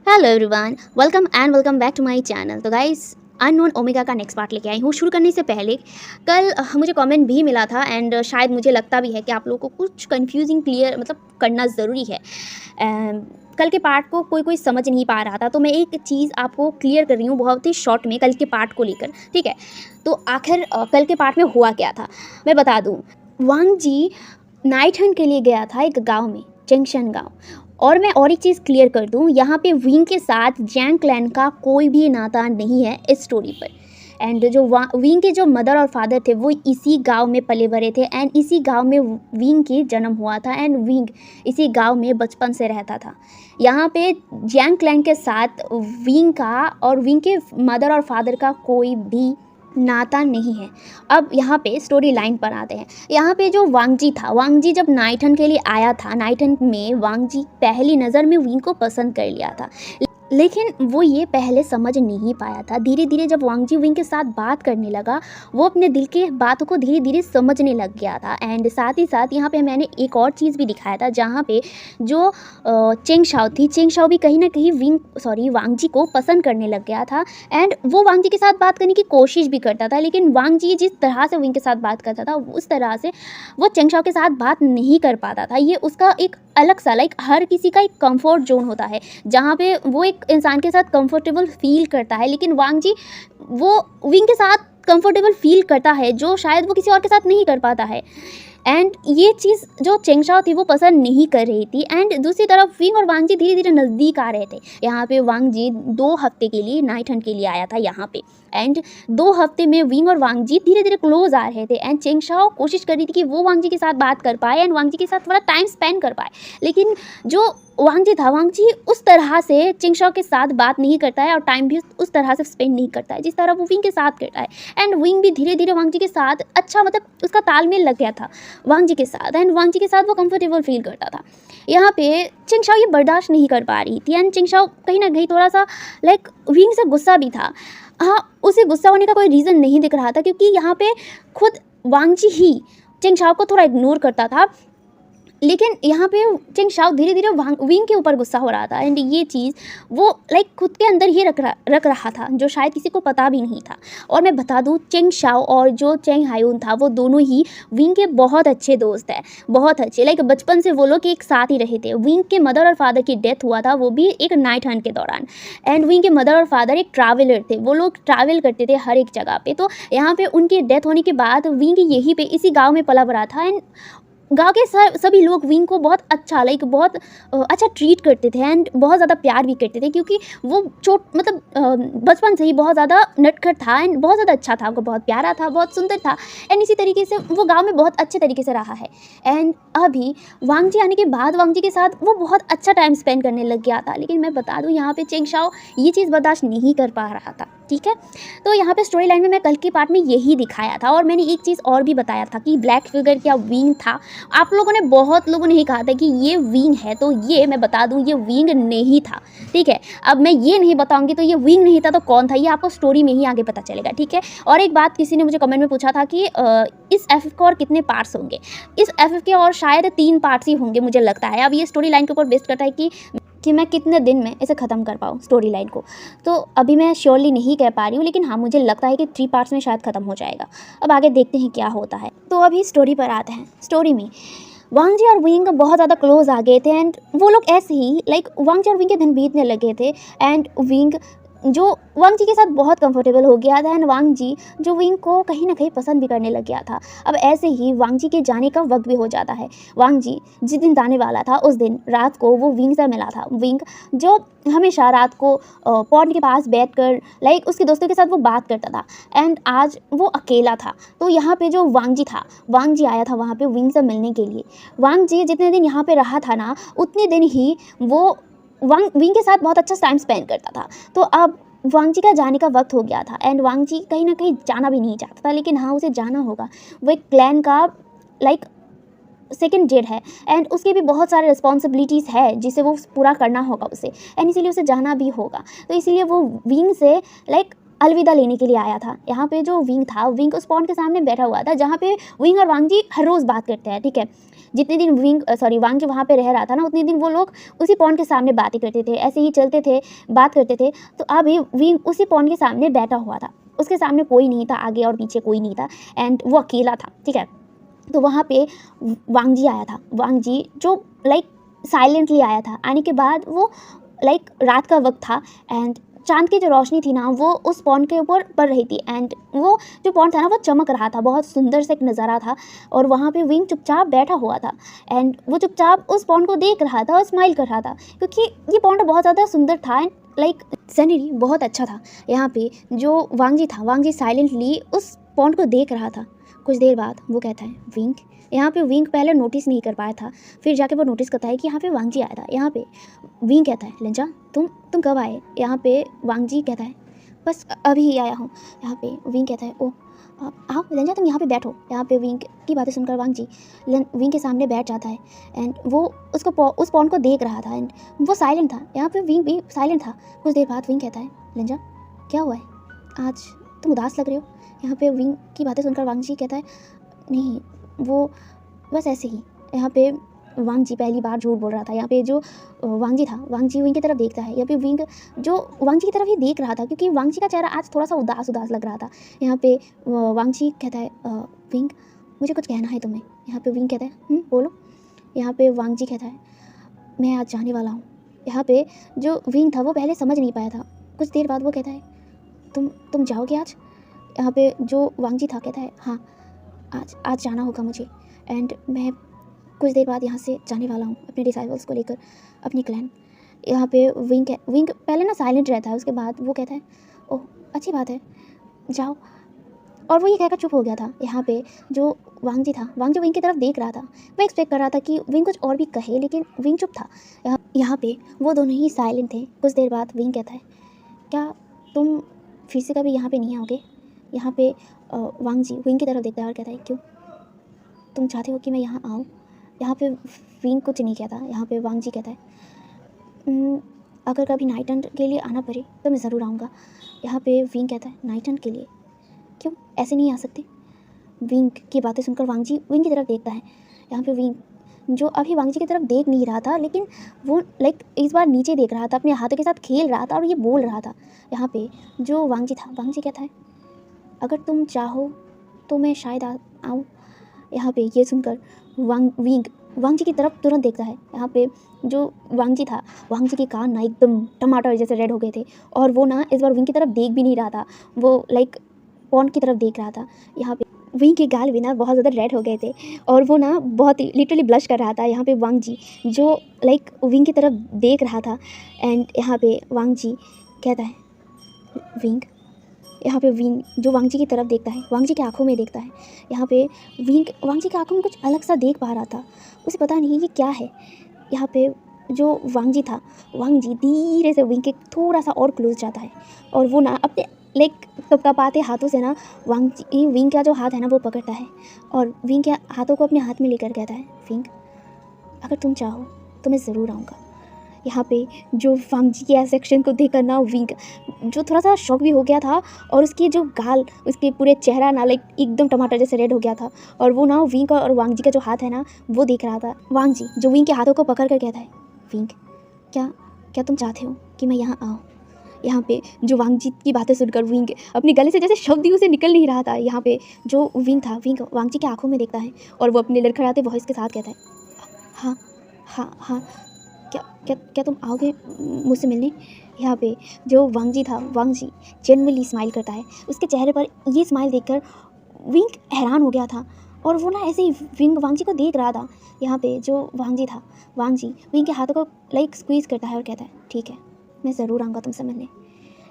Hello everyone, welcome back to my channel. तो guys, unknown omega का next part लेके आई हूँ। शुरू करने से पहले कल मुझे कमेंट भी मिला था एंड शायद मुझे लगता भी है कि आप लोगों को कुछ कंफ्यूजिंग क्लियर करना ज़रूरी है। कल के पार्ट को कोई समझ नहीं पा रहा था, तो मैं एक चीज़ आपको क्लियर कर रही हूँ बहुत ही शॉर्ट में कल के पार्ट को लेकर, ठीक है। तो आखिर कल के पार्ट में हुआ क्या था मैं बता दूँ। वांग जी नाइट हंट के लिए गया था एक गाँव में, जंक्शन गाँव। और मैं और एक चीज़ क्लियर कर दूं, यहाँ पे विंग के साथ जैंग क्लैन का कोई भी नाता नहीं है इस स्टोरी पर। एंड जो विंग के जो मदर और फादर थे वो इसी गांव में पले बड़े थे एंड इसी गांव में विंग के जन्म हुआ था एंड विंग इसी गांव में बचपन से रहता था। यहाँ पे जैंग क्लैन के साथ विंग का और विंग के मदर और फादर का कोई भी नाता नहीं है। अब यहाँ पे स्टोरी लाइन पर आते हैं। यहाँ पे जो वांग जी था, वांग जी जब नाइटन के लिए आया था, नाइटन में वांग जी पहली नज़र में विंग को पसंद कर लिया था, लेकिन वो ये पहले समझ नहीं पाया था। धीरे धीरे जब वांग जी विंग के साथ बात करने लगा, वो अपने दिल के बातों को धीरे धीरे समझने लग गया था। एंड साथ ही साथ यहाँ पे मैंने एक और चीज़ भी दिखाया था, जहाँ पे जो चेंग शाओ थी, चेंग शाओ भी कहीं ना कहीं वांग जी को पसंद करने लग गया था। एंड वो वांग जी के साथ बात करने की कोशिश भी करता था, लेकिन वांग जी जिस तरह से विंग के साथ बात करता था उस तरह से वो चेंग शाओ के साथ बात नहीं कर पाता था। ये उसका एक अलग सा हर किसी का एक कंफर्ट जोन होता है, जहाँ पे वो एक इंसान के साथ कंफर्टेबल फील करता है, लेकिन वांग जी वो विंग के साथ कंफर्टेबल फील करता है जो शायद वो किसी और के साथ नहीं कर पाता है। एंड ये चीज़ जो चेंग शाओ थी वो पसंद नहीं कर रही थी। एंड दूसरी तरफ विंग और वांग जी धीरे धीरे नज़दीक आ रहे थे। यहाँ पे वांग जी 2 हफ्ते के लिए नाइट हंट के लिए आया था यहाँ पे, एंड 2 हफ्ते में विंग और वांग जी धीरे धीरे क्लोज आ रहे थे। एंड चेंग शाओ कोशिश कर रही थी कि वो वांग जी के साथ बात कर पाए एंड वांग जी के साथ थोड़ा टाइम स्पेंड कर पाए, लेकिन जो वांग जी था, वांग जी उस तरह से चेंग शाओ के साथ बात नहीं करता है और टाइम भी उस तरह से स्पेंड नहीं करता है जिस तरह वो विंग के साथ करता है। एंड विंग भी धीरे धीरे वांग जी के साथ अच्छा उसका तालमेल लग गया था वांग जी के साथ, एंड वांग जी के साथ वो कंफर्टेबल फील करता था। यहाँ पे चेंग शाओ ये बर्दाश्त नहीं कर पा रही थी एंड चेंग शाओ कहीं ना कहीं थोड़ा सा विंग से गुस्सा भी था। हाँ, उसे गुस्सा होने का कोई रीज़न नहीं दिख रहा था, क्योंकि यहाँ पे खुद वांग जी ही चेंग शाओ को थोड़ा इग्नोर करता था, लेकिन यहाँ पे चेंग शाओ धीरे धीरे विंग के ऊपर गुस्सा हो रहा था। एंड ये चीज़ वो खुद के अंदर ही रख रहा था, जो शायद किसी को पता भी नहीं था। और मैं बता दूँ, चेंग शाओ और जो चेंग हायून था वो दोनों ही विंग के बहुत अच्छे दोस्त हैं, बहुत अच्छे। बचपन से वो लोग एक साथ ही रहे थे। विंग के मदर और फादर की डेथ हुआ था, वो भी एक नाइट हंट के दौरान। एंड विंग के मदर और फादर एक ट्रैवलर थे, वो लोग ट्रैवल करते थे हर एक जगह पे। तो यहाँ पे उनकी डेथ होने के बाद विंग यहीं पे इसी गाँव में पला बड़ा था। एंड गाँव के सभी लोग विंग को बहुत अच्छा बहुत अच्छा ट्रीट करते थे एंड बहुत ज़्यादा प्यार भी करते थे, क्योंकि वो बचपन से ही बहुत ज़्यादा नटखट था एंड बहुत ज़्यादा अच्छा था, वो बहुत प्यारा था, बहुत सुंदर था। एंड इसी तरीके से वो गांव में बहुत अच्छे तरीके से रहा है। एंड अभी वांग जी आने के बाद वांग जी के साथ वो बहुत अच्छा टाइम स्पेंड करने लग गया था, लेकिन मैं बता दूँ यहाँ पे चेंग शाओ ये चीज़ बर्दाश्त नहीं कर पा रहा था, ठीक है। तो यहाँ पे स्टोरी लाइन में मैं कल के पार्ट में यही दिखाया था। और मैंने एक चीज़ और भी बताया था कि ब्लैक फिगर क्या विंग था। आप लोगों ने बहुत लोगों ने ही कहा था कि ये विंग है, तो ये मैं बता दूं ये विंग नहीं था, ठीक है। अब मैं ये नहीं बताऊंगी तो ये विंग नहीं था तो कौन था, ये आपको स्टोरी में ही आगे पता चलेगा, ठीक है। और एक बात किसी ने मुझे कमेंट में पूछा था कि इस एफ के और कितने पार्ट्स होंगे। इस एफ के और शायद 3 पार्ट्स ही होंगे मुझे लगता है। अब ये स्टोरी लाइन के ऊपर बेस्ड करता है कि मैं कितने दिन में इसे ख़त्म कर पाऊँ स्टोरी लाइन को, तो अभी मैं श्योरली नहीं कह पा रही हूँ, लेकिन हाँ मुझे लगता है कि 3 पार्ट्स में शायद ख़त्म हो जाएगा। अब आगे देखते हैं क्या होता है। तो अभी स्टोरी पर आते हैं। स्टोरी में वांग जी और विंग बहुत ज़्यादा क्लोज आ गए थे एंड वो लोग ऐसे ही वांग जी और विंग के दिन बीतने लगे थे एंड विंग जो वांग जी के साथ बहुत कंफर्टेबल हो गया था एंड वांग जी जो विंग को कहीं ना कहीं पसंद भी करने लग गया था। अब ऐसे ही वांग जी के जाने का वक्त भी हो जाता है। वांग जी जिस दिन जाने वाला था उस दिन रात को वो विंग से मिला था। विंग जो हमेशा रात को पॉन्ड के पास बैठकर उसके दोस्तों के साथ वो बात करता था, एंड आज वो अकेला था। तो यहाँ पे जो वांग जी था, वांग जी आया था वहाँ पे विंग से मिलने के लिए। वांग जी जितने दिन यहाँ पे रहा था ना, उतने दिन ही वो विंग के साथ बहुत अच्छा टाइम स्पेंड करता था। तो अब वांग जी का जाने का वक्त हो गया था एंड वांग जी कहीं ना कहीं जाना भी नहीं चाहता था, लेकिन हाँ उसे जाना होगा। वो एक क्लैन का सेकेंड जेड है एंड उसके भी बहुत सारे रिस्पॉन्सिबिलिटीज़ है जिसे वो पूरा करना होगा उसे, एंड इसीलिए उसे जाना भी होगा। तो इसीलिए वो विंग से अलविदा लेने के लिए आया था। यहाँ पे जो विंग था, विंग उस पॉन्ड के सामने बैठा हुआ था जहाँ पे विंग और वांग जी हर रोज़ बात करते हैं, ठीक है। जितने दिन वांग जी वहाँ पे रह रहा था ना, उतने दिन वो लोग उसी पॉन्ड के सामने बातें करते थे, ऐसे ही चलते थे, बात करते थे। तो अभी विंग उसी पॉन्ड के सामने बैठा हुआ था, उसके सामने कोई नहीं था, आगे और पीछे कोई नहीं था, एंड वो अकेला था, ठीक है। तो वहाँ पे वांग जी आया था, वांग जी जो लाइक साइलेंटली आया था। आने के बाद वो लाइक रात का वक्त था, एंड चांद की जो रोशनी थी ना, वो उस पॉन्ड के ऊपर पड़ रही थी, एंड वो जो पॉन्ड था ना, वो चमक रहा था, बहुत सुंदर सा एक नज़ारा था। और वहाँ पे विंग चुपचाप बैठा हुआ था, एंड वो चुपचाप उस पॉन्ड को देख रहा था और स्माइल कर रहा था, क्योंकि ये पॉन्ड बहुत ज़्यादा सुंदर था, एंड लाइक सीनरी बहुत अच्छा था। यहाँ पे जो वांग जी था, वांग जी साइलेंटली उस पॉन्ड को देख रहा था। कुछ देर बाद वो कहता है विंग। यहाँ पे विंग पहले नोटिस नहीं कर पाया था, फिर जाके वो नोटिस करता है कि यहाँ पे वांग जी आया था। यहाँ पे विंग कहता है लेंजा तुम कब आए? यहाँ पे वांग जी कहता है बस अभी ही आया हूँ। यहाँ पे विंग कहता है ओ आओ लेंजा, तुम यहाँ पे बैठो। यहाँ पे विंग की बातें सुनकर वांग जी विंग के सामने बैठ जाता है, एंड वो उस पॉन्ड को देख रहा था, एंड वो साइलेंट था। यहाँ पे विंग भी साइलेंट था। कुछ देर बाद विंग कहता है लेंजा क्या हुआ है, आज तुम उदास लग रहे हो? यहाँ पे विंग की बातें सुनकर वांग जी कहता है नहीं, वो बस ऐसे ही। यहाँ पे वांग जी पहली बार झूठ बोल रहा था। यहाँ पे जो वांग जी था, वांग जी विंग की तरफ देखता है। यहाँ पे विंग जो वांग जी की तरफ ही देख रहा था, क्योंकि वांग जी का चेहरा आज थोड़ा सा उदास उदास लग रहा था। यहाँ पे वांग जी कहता है विंग मुझे कुछ कहना है तुम्हें। यहाँ पे विंग कहता है बोलो। यहाँ पे वांग जी कहता है मैं आज जाने वाला हूँ। यहाँ पे जो विंग था वो पहले समझ नहीं पाया था। कुछ देर बाद वो कहता है तुम जाओगे आज? यहाँ पे जो वांग जी था कहता है हाँ, आज जाना होगा मुझे, एंड मैं कुछ देर बाद यहाँ से जाने वाला हूँ अपने डिसाइबल्स को लेकर, अपनी क्लैन। यहाँ पे विंग पहले ना साइलेंट रहता है, उसके बाद वो कहता है ओह अच्छी बात है, जाओ। और वो ये कहकर चुप हो गया था। यहाँ पे जो वांग जी था, वांग जी विंग की तरफ देख रहा था। वो एक्सपेक्ट कर रहा था कि विंग कुछ और भी कहे, लेकिन विंग चुप था। यहाँ पे वो दोनों ही साइलेंट थे। कुछ देर बाद विंग कहता है क्या तुम फिर से कभी यहाँ पे नहीं आओगे? यहाँ पे वांग जी विंग की तरफ देखता है और कहता है क्यों, तुम चाहते हो कि मैं यहाँ आऊँ? यहाँ पे विंग कुछ नहीं कहता। यहाँ पे वांग जी कहता है अगर कभी नाइट हंट के लिए आना पड़े तो मैं ज़रूर आऊँगा। यहाँ पे विंग कहता है नाइट हंट के लिए? क्यों, ऐसे नहीं आ सकते? विंग की बातें सुनकर वांग जी विंग की तरफ देखता है। यहाँ पे विंग जो अभी वांग जी की तरफ देख नहीं रहा था, लेकिन वो लाइक इस बार नीचे देख रहा था, अपने हाथों के साथ खेल रहा था और ये बोल रहा था। यहाँ पे जो वांग जी था, वांग जी कहता है अगर तुम चाहो तो मैं शायद आऊँ। यहाँ पे ये सुनकर वांग जी की तरफ तुरंत देखता है। यहाँ पे जो वांग जी था, वांग जी के कान ना एकदम टमाटर जैसे रेड हो गए थे, और वो ना इस बार विंग की तरफ देख भी नहीं रहा था, वो लाइक पॉन्ड की तरफ देख रहा था। यहाँ पे विंग के गाल भी ना बहुत ज़्यादा रेड हो गए थे, और वो ना बहुत ही लिटरली ब्लश कर रहा था। यहाँ पे वांग जी जो लाइक विंग की तरफ देख रहा था, एंड यहाँ पे वांग जी कहता है विंग। यहाँ पे विंग जो वांग जी की तरफ देखता है, वांग जी की आंखों में देखता है। यहाँ पे विंग वांग जी की आंखों में कुछ अलग सा देख पा रहा था, उसे पता नहीं ये क्या है। यहाँ पे जो वांग जी था, वांग जी धीरे से विंग के थोड़ा सा और क्लोज जाता है, और वो ना अपने लाइक कपकपाते हाथों से ना विंग का जो हाथ है ना वो पकड़ता है, और विंग के हाथों को अपने हाथ में लेकर कहता है विंग अगर तुम चाहो तो मैं ज़रूर आऊँगा। यहाँ पे जो वांग जी के सेक्शन को देखकर ना विंग जो थोड़ा सा शॉक भी हो गया था, और उसके जो गाल, उसके पूरे चेहरा ना लाइक एकदम टमाटर जैसे रेड हो गया था, और वो ना विंग और वांग जी का जो हाथ है ना वो देख रहा था। वांग जी जो विंग के हाथों को पकड़ कर कहता है विंग क्या तुम चाहते हो कि मैं यहाँ आऊँ? यहाँ पे जो वांग जी की बातें सुनकर विंग अपने गले से जैसे शब्द ही उसे निकल नहीं रहा था। यहाँ पे जो विंग था, विंग वांग जी की आंखों में देखता है, और वो अपने लड़खड़ाते वॉइस के साथ कहता है हाँ हाँ हाँ, क्या तुम आओगे मुझसे मिलने? यहाँ पे जो वांग जी था, वांग जी जेन्युइनली स्माइल करता है। उसके चेहरे पर ये स्माइल देखकर विंग हैरान हो गया था, और वो ना ऐसे ही वांग जी को देख रहा था। यहाँ पे जो वांग जी था, वांग जी विंग के हाथों को लाइक स्क्वीज़ करता है और कहता है ठीक है, मैं ज़रूर आऊँगा तुमसे मिलने।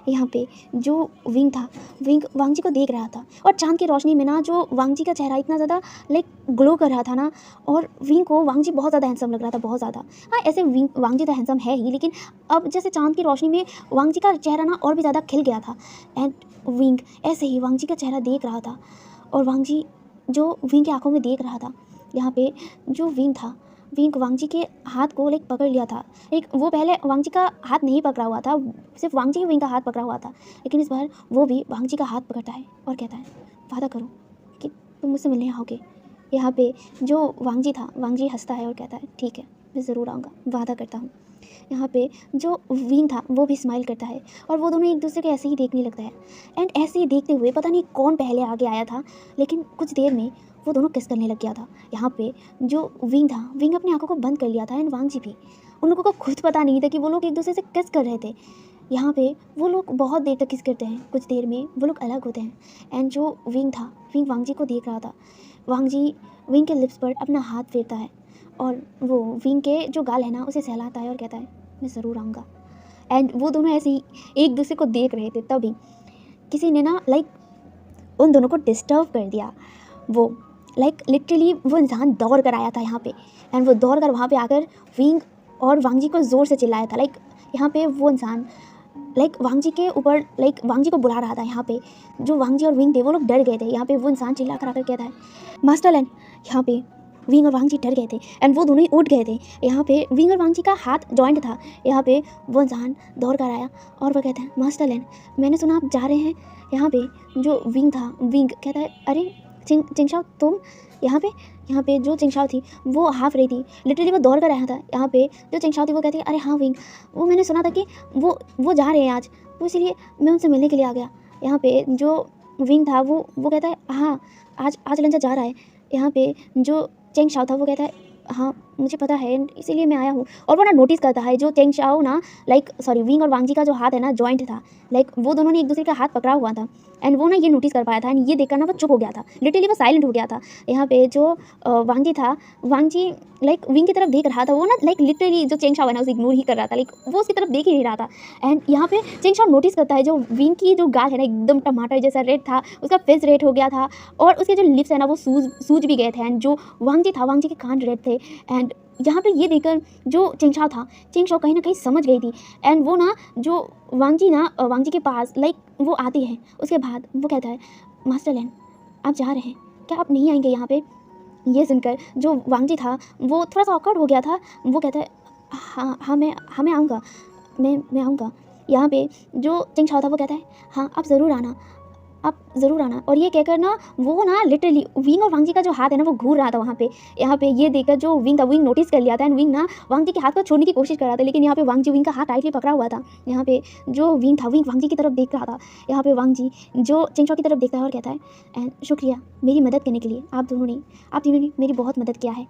यहाँ पे जो विंग था, विंग वांग जी को देख रहा था, और चांद की रोशनी में ना जो वांग जी का चेहरा इतना ज़्यादा लाइक ग्लो कर रहा था ना, और विंग को वांग जी बहुत ज़्यादा हैंडसम लग रहा था, बहुत ज़्यादा। हाँ, ऐसे वांग जी तो हैंडसम है ही, लेकिन अब जैसे चांद की रोशनी में वांग जी का चेहरा ना और भी ज़्यादा खिल गया था, एंड विंग ऐसे ही वांग जी का चेहरा देख रहा था, और वांग जी जो विंग की आंखों में देख रहा था। यहाँ पे जो विंग था, विंग वांगजी के हाथ को लाइक पकड़ लिया था। एक वो पहले वांगजी का हाथ नहीं पकड़ा हुआ था, सिर्फ वांगजी ही विंग का हाथ पकड़ा हुआ था, लेकिन इस बार वो भी वांगजी का हाथ पकड़ता है और कहता है वादा करो कि तुम मुझसे मिलने आओगे। यहाँ पे जो वांगजी था, वांगजी हंसता है और कहता है ठीक है, मैं ज़रूर आऊँगा, वादा करता हूँ। यहाँ पे जो विंग था वो भी स्माइल करता है और वो दोनों एक दूसरे को ऐसे ही देखने लगता है। एंड ऐसे ही देखते हुए पता नहीं कौन पहले आगे आया था, लेकिन कुछ देर में वो दोनों किस करने लग गया था। यहाँ पे जो विंग था, विंग अपनी आंखों को बंद कर लिया था एंड वांगजी भी। उन लोगों को खुद पता नहीं था कि वो लोग एक दूसरे से किस कर रहे थे। यहाँ पे वो लोग बहुत देर तक किस करते हैं, कुछ देर में वो लोग अलग होते हैं। एंड जो विंग था, विंग वांगजी को देख रहा था। वांगजी विंग के लिप्स पर अपना हाथ फेरता है और वो विंग के जो गाल है ना उसे सहलाता है और कहता है मैं ज़रूर आऊँगा। एंड वो दोनों ऐसे ही एक दूसरे को देख रहे थे, तभी किसी ने ना लाइक उन दोनों को डिस्टर्ब कर दिया। वो लाइक लिटरली वो इंसान दौड़ कर आया था यहाँ पे, एंड वो दौड़ कर वहाँ पे आकर विंग और वांगजी को ज़ोर से चिल्लाया था। लाइक यहाँ पे वो इंसान लाइक वांगजी के ऊपर लाइक वांगजी को बुला रहा था। यहाँ पे जो वांगजी और विंग थे वो लोग डर गए थे। यहाँ पे वो इंसान चिल्ला कर आकर कहता है मास्टर लैंड। यहाँ पे विंग और वांगजी डर गए थे एंड वो दोनों ही उठ गए थे। यहाँ पे विंग और वांगजी का हाथ जॉइंट था। यहाँ पे वो इंसान दौड़ कर आया और वो कहता है मास्टर लैंड, मैंने सुना आप जा रहे हैं। यहाँ पे जो विंग था, विंग कहता है अरे चिंगशाओ तुम यहाँ पे जो चिंगशाओ थी वो हाफ रही थी, लिटरली वो दौड़ कर आया था। यहाँ पे जो चिंगशाओ थी वो कहती है अरे हाँ विंग, वो मैंने सुना था कि वो जा रहे हैं आज, तो इसीलिए मैं उनसे मिलने के लिए आ गया। यहाँ पे जो विंग था वो कहता है हाँ आज लंचा जा रहा है। यहाँ पे जो चिंगशाओ था वो कहता है हाँ मुझे पता है इसीलिए मैं आया हूँ। और वो ना नोटिस करता है जो चिंगशाओ ना लाइक सॉरी विंग और वांगजी का जो हाथ है ना जॉइंट था, लाइक वो दोनों ने एक दूसरे का हाथ पकड़ा हुआ था। एंड वो ना ये नोटिस कर पाया था एंड ये देखकर ना वो चुप हो गया था, लिटरली वो साइलेंट हो गया था। यहाँ पे जो वांगजी था, वांगजी लाइक विंग की तरफ देख रहा था। वो ना लाइक लिटरली जो चिंगशाओ है ना उसे इग्नोर ही कर रहा था, लाइक वो उसकी तरफ देख ही नहीं रहा था। एंड यहाँ पे चिंगशाओ नोटिस करता है जो विंग की जो गाल है ना एकदम टमाटर जैसा रेड था, उसका फेस रेड हो गया था और उसके जो लिप्स है ना वो सूज भी गए थे। एंड जो वांगजी था, वांगजी के कान रेड थे। एंड यहाँ पे ये देखकर जो चिंगशाओ था, चिंगशाओ कहीं ना कहीं समझ गई थी। एंड वो ना जो वांगजी के पास लाइक वो आती है। उसके बाद वो कहता है मास्टर लैंड आप जा रहे हैं क्या, आप नहीं आएंगे यहाँ पे। ये सुनकर जो वांगजी था वो थोड़ा सा ऑकवर्ड हो गया था। वो कहता है हाँ मैं आऊँगा, मैं आऊँगा। यहाँ पे जो चिंगशाओ था वो कहता है हाँ आप ज़रूर आना। और ये कहकर ना वो ना लिटरली विंग और वांगजी का जो हाथ है ना वो घूर रहा था वहाँ पे। यहाँ पे ये देखकर जो विंग था, विंग नोटिस कर लिया था एंड विंग ना वांगजी के हाथ को छोड़ने की कोशिश कर रहा था, लेकिन यहाँ पे वांगजी विंग का हाथ टाइटली पकड़ा हुआ था। यहाँ पे जो विंग था, विंग वांगजी की तरफ देख रहा था। यहाँ पे वांगजी जो चिंगशाओ की तरफ देखता है और कहता है एंड शुक्रिया मेरी मदद करने के लिए, आप तीनों ने मेरी बहुत मदद किया है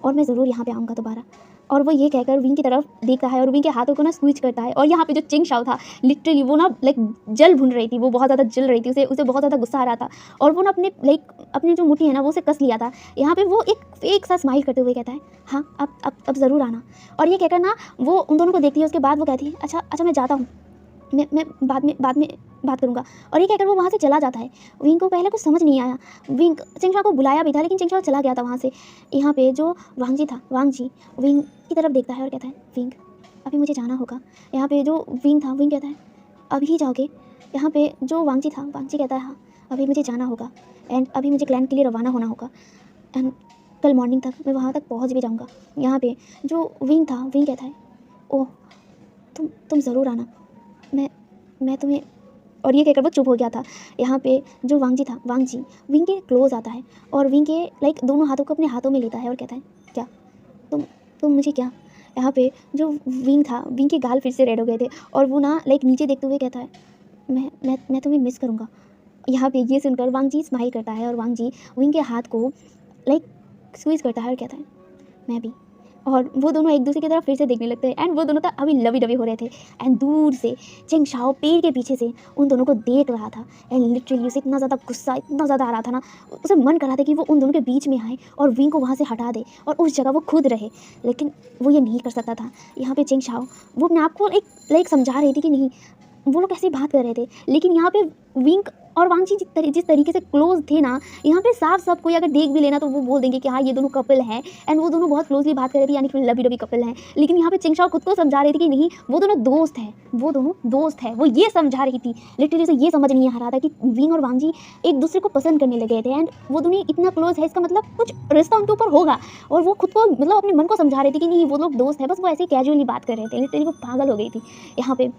और मैं ज़रूर यहाँ पे आऊँगा दोबारा। और वो ये कहकर विंग की तरफ देखता है और विंग के हाथों को ना स्क्वीज करता है। और यहाँ पे जो चिंगशाओ था लिटरली वो ना लाइक जल भुन रही थी, वो बहुत ज़्यादा जल रही थी, उसे बहुत ज़्यादा गुस्सा आ रहा था और वो ना अपनी जो मुट्ठी है ना वो उसे कस लिया था। यहाँ पे वो एक फेक सा स्माइल करते हुए कहता है हाँ अब ज़रूर आना। और ये कहकर ना वो उन दोनों को देखती है। उसके बाद वो कहती है अच्छा मैं जाता हूँ, मैं बाद में बात करूँगा। और ये कहकर वो वहाँ से चला जाता है। विंग को पहले कुछ समझ नहीं आया, विंग चिंगशाओ को बुलाया भी था लेकिन चिंगशाओ चला गया था वहाँ से। यहाँ पे जो वांगजी था, वांगजी विंग की तरफ देखता है और कहता है विंग अभी मुझे जाना होगा। यहाँ पे जो विंग था, विंग कहता है अभी ही जाओगे। यहाँ पे जो वांगजी था, वांगजी कहता है हाँ अभी मुझे जाना होगा एंड अभी मुझे क्लैन के लिए रवाना होना होगा एंड कल मॉर्निंग तक मैं वहाँ तक पहुँच भी जाऊँगा। यहाँ पे जो विंग था, विंग कहता है ओह तुम ज़रूर आना, मैं तुम्हें। और ये कहकर वो चुप हो गया था। यहाँ पे जो वांगजी था, वांगजी विंग के क्लोज आता है और विंग के लाइक दोनों हाथों को अपने हाथों में लेता है और कहता है क्या तुम मुझे क्या। यहाँ पे जो विंग था, विंग के गाल फिर से रेड हो गए थे और वो ना लाइक नीचे देखते हुए कहता है मैं तुम्हें मिस करूँगा। यहाँ पे ये सुनकर वांगजी स्माइल करता है और वांगजी विंग के हाथ को लाइक स्क्वीज करता है और कहता है मैं भी। और वो दोनों एक दूसरे की तरफ फिर से देखने लगते हैं एंड वो दोनों तो अभी लवी डवी हो रहे थे। एंड दूर से चिंगशाओ पेड़ के पीछे से उन दोनों को देख रहा था एंड लिटरली उसे इतना ज़्यादा गुस्सा, इतना ज़्यादा आ रहा था ना, उसे मन कर रहा था कि वो उन दोनों के बीच में आए और विंग को वहाँ से हटा दे और उस जगह वो खुद रहे, लेकिन वो ये नहीं कर सकता था। यहाँ पे चिंगशाओ वो अपने आप को एक समझा रही थी कि नहीं वो लोग ऐसे ही बात कर रहे थे, लेकिन यहाँ पे विंक और वांगजी जिस तरीके से क्लोज थे ना, यहाँ पे साफ साफ कोई अगर देख भी लेना तो वो बोल देंगे कि हाँ ये दोनों कपल हैं, एंड वो दोनों बहुत क्लोजली बात कर रहे थे, यानी कि लवी डवी कपल हैं। लेकिन यहाँ पे चिंगशाओ खुद को समझा रही थी कि नहीं, वो दोनों दोस्त हैं, वो दोनों दोस्त हैं, वो ये समझा रही थी। लिटरली उसे ये समझ नहीं आ रहा था कि विंग और वांगजी एक दूसरे को पसंद करने लगे थे, एंड वो दोनों इतना क्लोज है, इसका मतलब कुछ रिश्ता उनके ऊपर होगा। और वो खुद को मतलब अपने मन को समझा रही थी कि नहीं वो लोग दोस्त हैं, बस वो ऐसे ही कैजुअली बात कर रहे थे। लिटरली वो पागल हो गई थी। यहाँ पे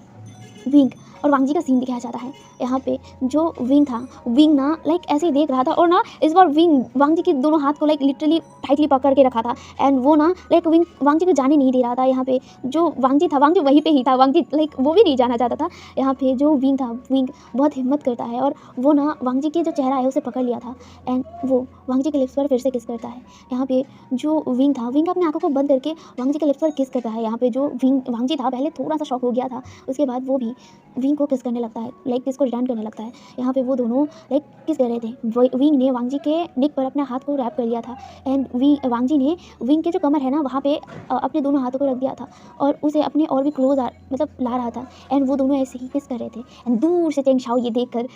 विंग और वांगजी का सीन दिखाया जाता है। यहाँ पे जो विंग था, विंग ना लाइक ऐसे ही देख रहा था, और ना इस बार विंग वांगजी के दोनों हाथ को लाइक लिटरली टाइटली पकड़ के रखा था, एंड वो ना लाइक विंग वांगजी को जाने नहीं दे रहा था। यहाँ पे जो वांगजी था, वांगजी वहीं पे ही था, वांगजी लाइक वो भी नहीं जाना चाहता था। यहाँ पे जो विंग था, विंग बहुत हिम्मत करता है, और वो ना वांगजी के जो चेहरा है उसे पकड़ लिया था, एंड वो वांगजी के लिप्स पर फिर से किस करता है। यहाँ पे जो विंग था, विंग अपने आंखों को बंद करके वांगजी के लिप्स पर किस करता है। यहाँ पे जो वांगजी था पहले थोड़ा सा शॉक हो गया था, उसके बाद वो भी विंग को किस करने लगता है, लाइक किस को रिटर्न करने लगता है। यहाँ पे वो दोनों लाइक किस कर रहे थे, विंग ने वांगजी के नेक पर अपने हाथ को रैप कर लिया था, एंड वांगजी ने विंग के जो कमर है ना वहाँ पे अपने दोनों हाथों को रख दिया था, और उसे अपने और भी क्लोज मतलब ला रहा था, एंड वो दोनों ऐसे ही किस कर रहे थे। एंड दूर से चिंगशाओ ये देखकर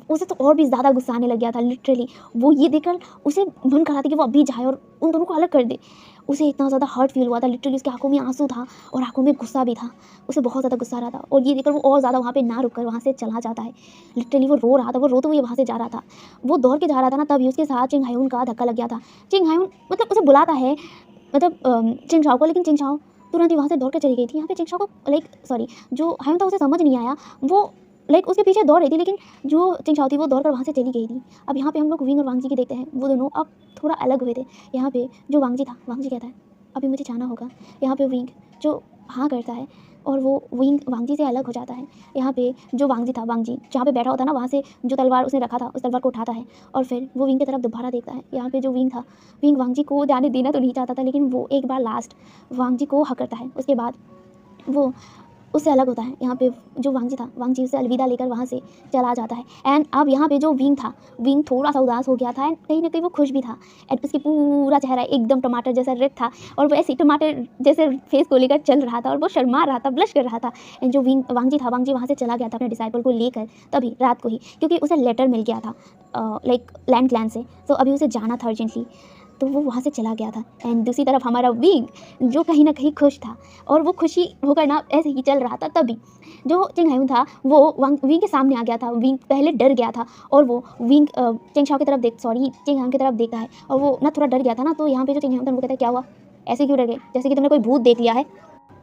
उसे तो और भी ज़्यादा गुस्सा आने लग गया था। लिटरली वो ये देखकर उसे मन कर रहा था कि वो अभी जाए और उन दोनों को अलग कर दे। उसे इतना ज़्यादा हर्ट फील हुआ था, लिटरली उसकी आंखों में आंसू था और आंखों में गुस्सा भी था, उसे बहुत ज़्यादा गुस्सा आ रहा था। और ये देखकर वो और ज़्यादा वहाँ पे ना रुककर वहाँ से चला जाता है। लिटरली वो रो रहा था, वो रोते हुए वहाँ से जा रहा था, वो दौड़ के जा रहा था ना, तभी उसके साथ चिंग हायुन का धक्का लग गया था। चिंग हायुन मतलब उसे बुलाता है, मतलब चिंगशाओ को, लेकिन चिंगशाओ तुरंत ही वहाँ से दौड़ के चली गई थी। यहाँ पे चिंगशाओ को लाइक सॉरी जो हायुन था उसे समझ नहीं आया, वो लाइक उसके पीछे दौड़ रही थी, लेकिन जो चिंगशाओ थी वो दौड़ कर वहाँ से चली गई थी। अब यहाँ पे हम लोग विंग और वांगजी की देखते हैं, वो दोनों अब थोड़ा अलग हुए थे। यहाँ पे जो वांगजी था, वांगजी कहता है अभी मुझे जाना होगा। यहाँ पे विंग जो हाँ करता है, और वो विंग वांगजी से अलग हो जाता है। यहाँ पे जो वांगजी था, वांगजी जहाँ पे बैठा होता है ना, वहाँ से जो तलवार उसने रखा था उस तलवार को उठाता है, और फिर वो विंग की तरफ दोबारा देखता है। यहाँ पे जो विंग था, विंग वांगजी को जाने देना तो नहीं चाहता था, लेकिन वो एक बार लास्ट वांगजी को हक करता है, उसके बाद वो उससे अलग होता है। यहाँ पे जो वांगजी था, वांगजी उसे अलविदा लेकर वहाँ से चला जाता है। एंड अब यहाँ पे जो विंग था, विंग थोड़ा सा उदास हो गया था, एंड कहीं ना कहीं वो खुश भी था, एंड उसकी पूरा चेहरा एकदम टमाटर जैसा रेड था, और वो ऐसे टमाटर जैसे फेस को लेकर चल रहा था, और वो शर्मा रहा था, ब्लश कर रहा था। एंड जो वांगजी था, वांगजी वहाँ से चला गया था अपने डिसाइपल को लेकर, तभी रात को ही, क्योंकि उसे लेटर मिल गया था लाइक लैंड क्लैन से, तो अभी उसे जाना था अर्जेंटली, तो वो वहाँ से चला गया था। एंड दूसरी तरफ हमारा विंग जो कहीं ना कहीं खुश था, और वो खुशी होकर ना ऐसे ही चल रहा था, तभी जो चिंग हायुन था वो विंग के सामने आ गया था। विंग पहले डर गया था, और वो विंग चिंगशाओ की तरफ चिंग हायुन की तरफ देखता है, और वो ना थोड़ा डर गया था ना, तो यहाँ पे जो चिंग हायुन था वो कहता है क्या हुआ, ऐसे क्यों डर गए, जैसे कि तुमने कोई भूत देख लिया है।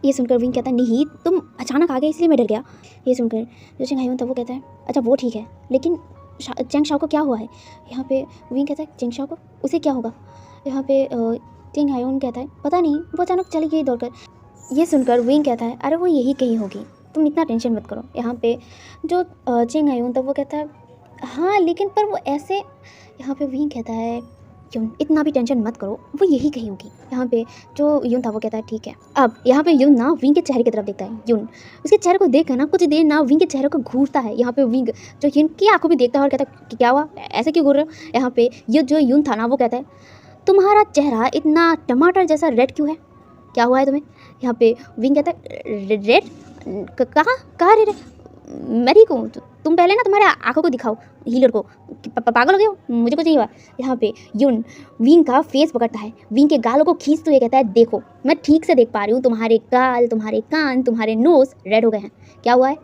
ये सुनकर विंग कहता है नहीं, तुम अचानक आ गए इसलिए मैं डर गया। ये सुनकर जो चिंग हायुन था वो कहता है अच्छा वो ठीक है, लेकिन चिंगशाओ को क्या हुआ है। यहाँ पे विंग कहता है चिंगशाओ को, उसे क्या होगा। यहाँ पे चिंग हायुन कहता है पता नहीं, वो अचानक चली गई दौड़कर। ये सुनकर विंग कहता है अरे वो यही कहीं होगी, तुम इतना टेंशन मत करो। यहाँ पे जो चिंग हायुन था वो कहता है हाँ लेकिन पर वो ऐसे। यहाँ पे विंग कहता है युन इतना भी टेंशन मत करो, वो यही कहीं होगी। यहाँ पे जो युन था वो कहता है ठीक है। अब यहाँ पे युन ना विंग के चेहरे की तरफ देखता है। युन उसके चेहरे को देखकर ना कुछ देर ना विंग के चेहरे को घूरता है। यहाँ पे विंग जो युन की आंखों में देखता है और कहता है क्या हुआ, ऐसे क्यों घूर रहे हो। यहाँ पे ये जो युन था ना वो कहता है तुम्हारा चेहरा इतना टमाटर जैसा रेड क्यों है, क्या हुआ है तुम्हें। यहाँ पे विंग कहता है रेड कहाँ रेड है, मैं ठीक हूँ, तुम पहले ना तुम्हारे आंखों को दिखाओ हीलर को, पागल हो गए हो, मुझे कुछ नहीं हुआ। यहाँ पे युन विंग का फेस पकड़ता है, विंग के गालों को खींचते हुए कहता है देखो मैं ठीक से देख पा रही हूँ, तुम्हारे गाल, तुम्हारे कान, तुम्हारे नोज रेड हो गए हैं, क्या हुआ है,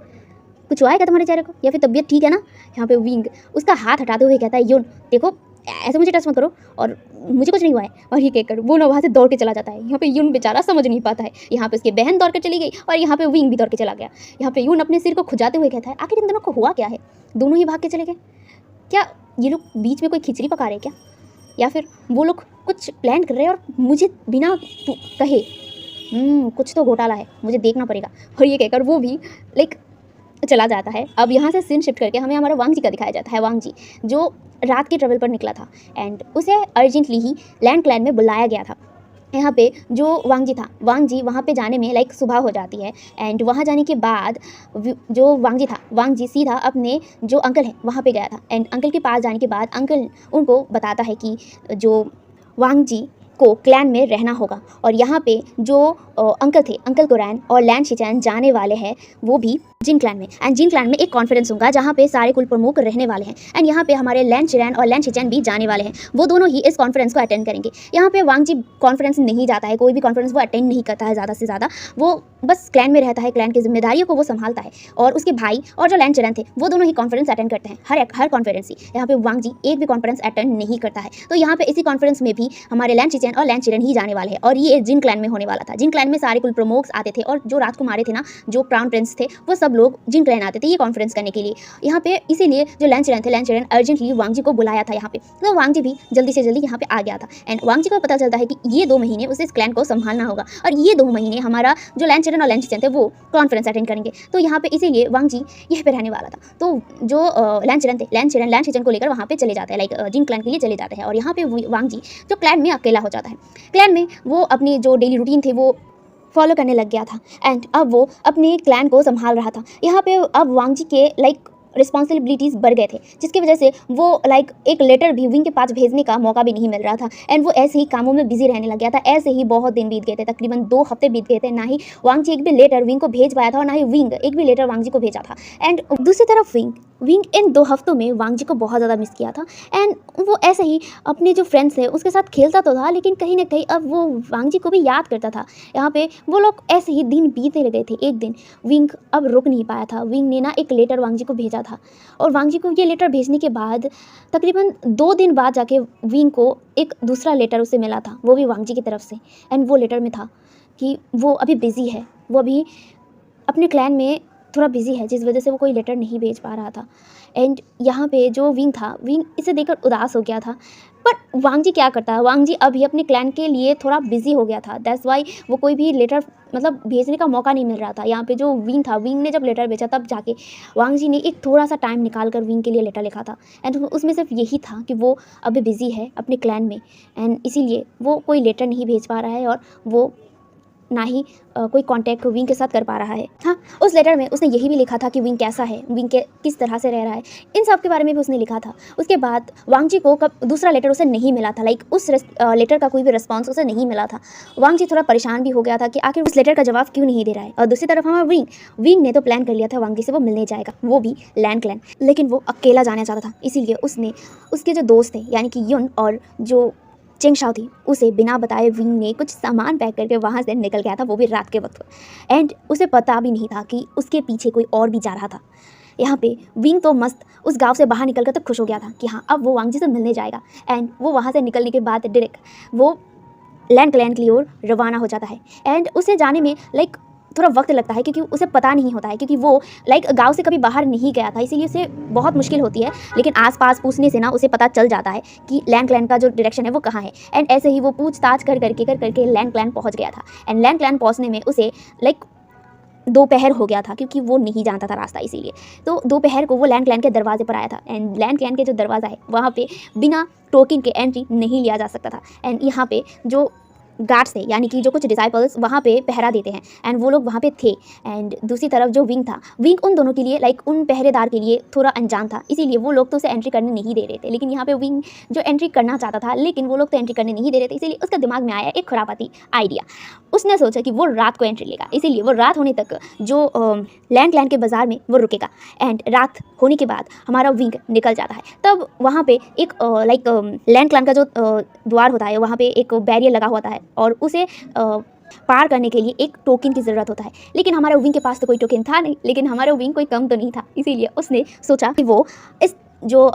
कुछ हुआ है क्या तुम्हारे चेहरे को, या फिर तबीयत ठीक है ना। यहाँ पे विंग उसका हाथ हटाते हुए कहता है युन देखो ऐसे मुझे टच मत करो, और मुझे कुछ नहीं हुआ है। और ये कहकर वो ना वहाँ से दौड़ के चला जाता है। यहाँ पे यून बेचारा समझ नहीं पाता है, यहाँ पे उसकी बहन दौड़ कर चली गई और यहाँ पे विंग भी दौड़ के चला गया। यहाँ पे यून अपने सिर को खुजाते हुए कहता है आखिर इन दोनों को हुआ क्या है, दोनों ही भाग के चले गए, क्या ये लोग बीच में कोई खिचड़ी पका रहे क्या, या फिर वो लोग कुछ प्लान कर रहे हैं और मुझे बिना कहे कुछ तो घोटाला है, मुझे देखना पड़ेगा। और ये कहकर वो भी लाइक चला जाता है। अब यहाँ से सीन शिफ्ट करके हमें हमारा वांगजी का दिखाया जाता है। वांगजी जो रात के ट्रेवल पर निकला था एंड उसे अर्जेंटली ही लैंड क्लैन में बुलाया गया था। यहाँ पे जो वांगजी था, वांगजी वहाँ पे जाने में लाइक सुबह हो जाती है एंड वहाँ जाने के बाद जो वांगजी था, वांगजी सीधा अपने जो अंकल है वहाँ पे गया था एंड अंकल के पास जाने के बाद अंकल उनको बताता है कि जो वांगजी को क्लैन में रहना होगा और यहाँ पे जो अंकल थे, अंकल कुरैन और लैन शिचैन जाने वाले हैं वो भी जिन क्लैन में। एंड जिन क्लैन में एक कॉन्फ्रेंस होगा जहाँ पे सारे कुल प्रमुख रहने वाले हैं। एंड यहाँ पे हमारे लैन चिरैन और लैन शिचैन भी जाने वाले हैं, वो दोनों ही इस कॉन्फ्रेंस को अटेंड करेंगे। यहाँ पे वांग जी कॉन्फ्रेंस नहीं जाता है, कोई भी कॉन्फ्रेंस वो अटेंड नहीं करता है ज़्यादा से ज़्यादा, वो बस क्लैन में रहता है, क्लैन की जिम्मेदारियों को वो संभालता है। और उसके भाई और जो लैन चिरैन थे वो दोनों ही कॉन्फ्रेंस अटेंड करते हैं, हर कॉन्फ्रेंस ही। यहाँ पे वांग जी एक भी कॉन्फ्रेंस अटेंड नहीं करता है। तो यहाँ पे इसी कॉन्फ्रेंस में भी हमारे लैन शिचैन और लैन चिरैन ही जाने वाले हैं और ये जिन क्लैन में होने वाला था। जिन क्लैन में सारे कुल प्रमुख आते थे और जो राजकुमारी थे ना, जो क्राउन प्रिंस थे, वो सब लोग जिन क्लैन आते थे ये कॉन्फ्रेंस करने के लिए यहाँ पे। इसीलिए जो लैन चिरैन थे, लैन चिरैन अर्जेंटली वांग जी को बुलाया था यहाँ पे। तो वांग जी भी जल्दी से जल्दी यहाँ पे आ गया था। एंड वांग जी को पता चलता है कि ये 2 महीने उसे इस क्लैन को संभालना होगा और ये 2 महीने हमारा जो लैन चिरैन और लैन शिचैन थे वो कॉन्फ्रेंस अटेंड करेंगे। तो यहाँ पे इसीलिए वांग जी यहीं पे रहने वाला था। तो जो लैन चिरैन थे, लैन चिरैन लैन शिचैन को लेकर वहाँ पे चले जाते हैं, लाइक जिन क्लैन के लिए चले जाते हैं। और यहाँ पे वांग जी जो क्लैन में अकेला हो जाता है। क्लैन में वो अपनी जो डेली रूटीन थे वो फॉलो करने लग गया था एंड अब वो अपने क्लैन को संभाल रहा था। यहाँ पे अब वांग जी के लाइक रिस्पॉन्सिबिलिटीज़ बढ़ गए थे, जिसकी वजह से वो लाइक एक लेटर भी विंग के पास भेजने का मौका भी नहीं मिल रहा था। एंड वो ऐसे ही कामों में बिजी रहने लग गया था। ऐसे ही बहुत दिन बीत गए थे, तकरीबन 2 हफ्ते बीत गए थे। ना ही वांग जी एक भी लेटर विंग को भेज पाया था और ना ही विंग एक भी लेटर वांग जी को भेजा था। एंड दूसरी तरफ विंग इन 2 हफ्तों में वांग जी को बहुत ज़्यादा मिस किया था। एंड वो ऐसे ही अपने जो फ्रेंड्स थे उसके साथ खेलता तो था, लेकिन कहीं ना कहीं अब वो वांग जी को भी याद करता था। यहाँ पे वो लोग ऐसे ही दिन बीतने लगे थे। एक दिन विंग अब रुक नहीं पाया था। विंग ने ना एक लेटर वांग जी को भेजा था और वांग जी को ये लेटर भेजने के बाद तकरीबन 2 दिन बाद जाके विंग को एक दूसरा लेटर उसे मिला था, वो भी वांग जी की तरफ से। एंड वो लेटर में था कि वो अभी बिज़ी है, वो अभी अपने क्लैन में थोड़ा बिजी है, जिस वजह से वो कोई लेटर नहीं भेज पा रहा था। एंड यहाँ पे जो विंग था, विंग इसे देखकर उदास हो गया था। पर वांग जी क्या करता है, वांग जी अभी अपने क्लैन के लिए थोड़ा बिजी हो गया था। दैट्स वाई वो कोई भी लेटर मतलब भेजने का मौका नहीं मिल रहा था। यहाँ पे जो विंग था, विंग ने जब लेटर भेजा तब जाके वांग जी ने एक थोड़ा सा टाइम निकाल कर विंग के लिए लेटर लिखा था। एंड उसमें सिर्फ यही था कि वो अभी बिज़ी है अपने क्लैन में एंड इसीलिए वो कोई लेटर नहीं भेज पा रहा है और वो ना ही कोई कांटेक्ट विंग के साथ कर पा रहा है। हाँ, उस लेटर में उसने यही भी लिखा था कि विंग कैसा है, विंग के किस तरह से रह रहा है, इन सब के बारे में भी उसने लिखा था। उसके बाद वांग जी को कब दूसरा लेटर उसे नहीं मिला था, लाइक उस लेटर का कोई भी रिस्पॉन्स उसे नहीं मिला था। वांग जी थोड़ा परेशान भी हो गया था कि आखिर उस लेटर का जवाब क्यों नहीं दे रहा है। और दूसरी तरफ हमारा विंग ने तो प्लान कर लिया था वांग जी से वो मिलने जाएगा, वो भी लैन क्लैन, लेकिन वो अकेला जाना चाहता था। इसीलिए उसने उसके जो दोस्त थे यानी कि युन और जो चेंग शाओ थी, उसे बिना बताए विंग ने कुछ सामान पैक करके वहाँ से निकल गया था, वो भी रात के वक्त। एंड उसे पता भी नहीं था कि उसके पीछे कोई और भी जा रहा था। यहाँ पे विंग तो मस्त उस गांव से बाहर निकलकर तो खुश हो गया था कि हाँ अब वो वांग जी से मिलने जाएगा। एंड वो वहाँ से निकलने के बाद डायरेक्ट वो लैन क्लैन की ओर रवाना हो जाता है। एंड उसे जाने में लाइक थोड़ा वक्त लगता है क्योंकि उसे पता नहीं होता है, क्योंकि वो लाइक गांव से कभी बाहर नहीं गया था, इसीलिए उसे बहुत मुश्किल होती है। लेकिन आसपास पूछने से ना उसे पता चल जाता है कि लैन क्लैन का जो डायरेक्शन है वो कहाँ है। एंड ऐसे ही वो पूछताछ कर करके लैन क्लैन पहुंच गया था। एंड लैन क्लैन पहुंचने में उसे लाइक दोपहर हो गया था क्योंकि वो नहीं जानता था रास्ता, इसीलिए तो दोपहर को वो लैन क्लैन के दरवाजे पर आया था। एंड लैन क्लैन के जो दरवाज़ा है वहाँ पे बिना टोकन के एंट्री नहीं लिया जा सकता था। एंड यहाँ पे जो गार्ड्स थे यानी कि जो कुछ डिसाइपल्स वहाँ पे पहरा देते हैं एंड वो लोग वहाँ पे थे। एंड दूसरी तरफ जो विंग था, विंग उन दोनों के लिए लाइक उन पहरेदार के लिए थोड़ा अनजान था, इसीलिए वो लोग तो उसे एंट्री करने नहीं दे रहे थे। लेकिन यहाँ पे विंग जो एंट्री करना चाहता था लेकिन वो लोग तो एंट्री करने नहीं दे रहे थे, इसीलिए उसका दिमाग में आया एक खुरापाती आइडिया। उसने सोचा कि वो रात को एंट्री लेगा, इसीलिए वो रात होने तक जो लैन क्लैन के बाज़ार में वो रुकेगा। एंड रात होने के बाद हमारा विंग निकल जाता है। तब वहाँ पे एक लाइक लैन क्लैन का जो द्वार होता है वहाँ पे एक बैरियर लगा होता है और उसे पार करने के लिए एक टोकन की ज़रूरत होता है। लेकिन हमारे विंग के पास तो कोई टोकन था नहीं, लेकिन हमारा विंग कोई कम तो नहीं था, इसीलिए उसने सोचा कि वो इस जो